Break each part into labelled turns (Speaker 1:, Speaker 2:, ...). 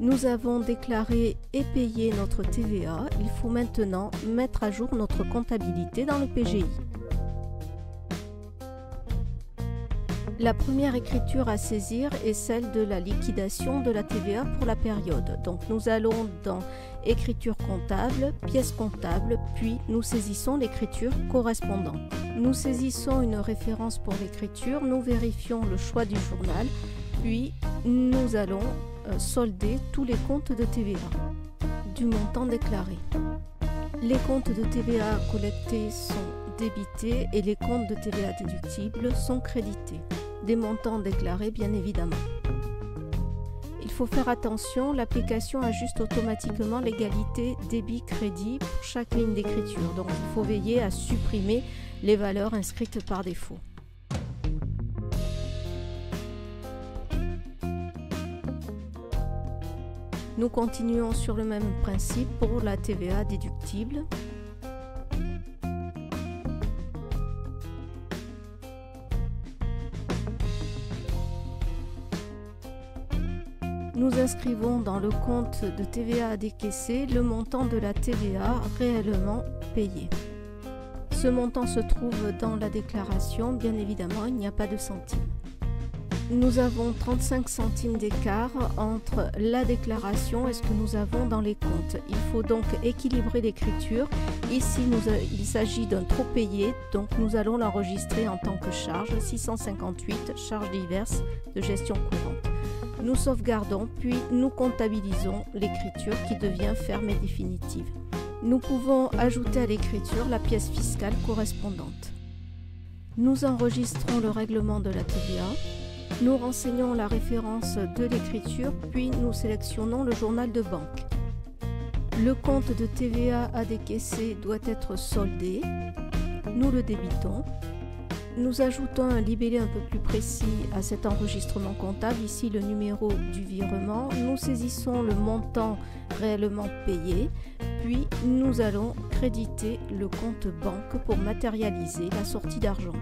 Speaker 1: Nous avons déclaré et payé notre TVA. Il faut maintenant mettre à jour notre comptabilité dans le PGI. La première écriture à saisir est celle de la liquidation de la TVA pour la période. Donc nous allons dans écriture comptable, pièce comptable, puis nous saisissons l'écriture correspondante. Nous saisissons une référence pour l'écriture, nous vérifions le choix du journal, puis nous allons solder tous les comptes de TVA du montant déclaré. Les comptes de TVA collectés sont débités et les comptes de TVA déductibles sont crédités. Des montants déclarés bien évidemment. Il faut faire attention, l'application ajuste automatiquement l'égalité débit-crédit pour chaque ligne d'écriture. Donc il faut veiller à supprimer les valeurs inscrites par défaut. Nous continuons sur le même principe pour la TVA déductible. Nous inscrivons dans le compte de TVA à décaisser le montant de la TVA réellement payée. Ce montant se trouve dans la déclaration, bien évidemment, il n'y a pas de centimes. Nous avons 35 centimes d'écart entre la déclaration et ce que nous avons dans les comptes. Il faut donc équilibrer l'écriture. Ici, il s'agit d'un trop payé, donc nous allons l'enregistrer en tant que charge 658, charges diverses de gestion courante. Nous sauvegardons, puis nous comptabilisons l'écriture qui devient ferme et définitive. Nous pouvons ajouter à l'écriture la pièce fiscale correspondante. Nous enregistrons le règlement de la TVA. Nous renseignons la référence de l'écriture, puis nous sélectionnons le journal de banque. Le compte de TVA à décaisser doit être soldé. Nous le débitons. Nous ajoutons un libellé un peu plus précis à cet enregistrement comptable, ici le numéro du virement. Nous saisissons le montant réellement payé, puis nous allons créditer le compte banque pour matérialiser la sortie d'argent.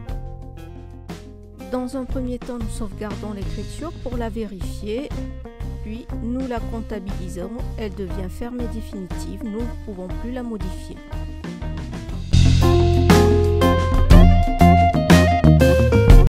Speaker 1: Dans un premier temps, nous sauvegardons l'écriture pour la vérifier, puis nous la comptabilisons. Elle devient ferme et définitive, nous ne pouvons plus la modifier.